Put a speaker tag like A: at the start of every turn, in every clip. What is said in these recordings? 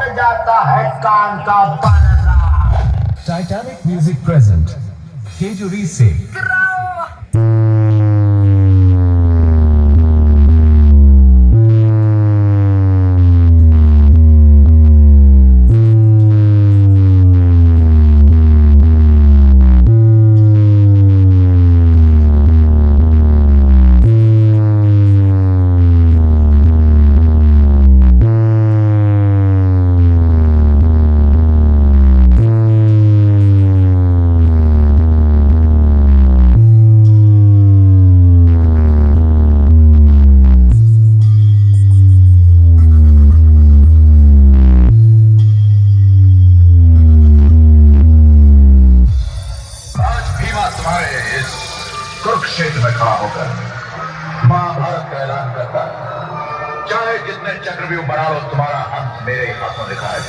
A: फट जाता है कान का पर्दा।
B: टाइटैनिक म्यूजिक प्रेजेंट केजुरी से
A: कुरुक्षेत्र में खड़ा होकर महाभारत का ऐलान करता है, चाहे जितने चक्रव्यूह बना लो, तुम्हारा अंत मेरे ही हाथों लिखा है।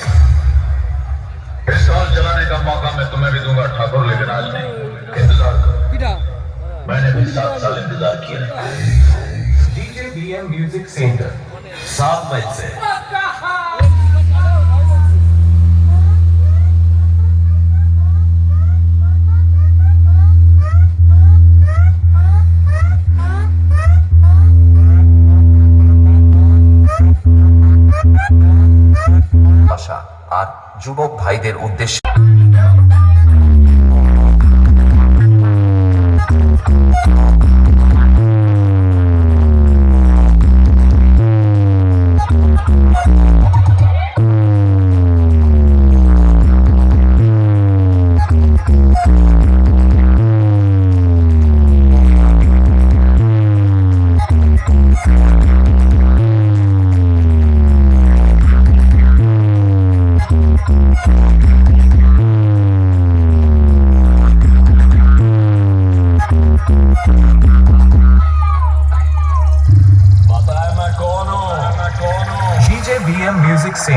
A: इस साल जलाने का मौका मैं तुम्हें भी दूंगा ठाकुर, लेकिन आज नहीं। इंतजार करो, मैंने भी 7 साल इंतजार किया।
B: डीजे बीएम म्यूजिक सेंटर 7 मई से আশা আর যুবক ভাইদের উদ্দেশ্যে डीजे बीएम म्यूजिक सेंटर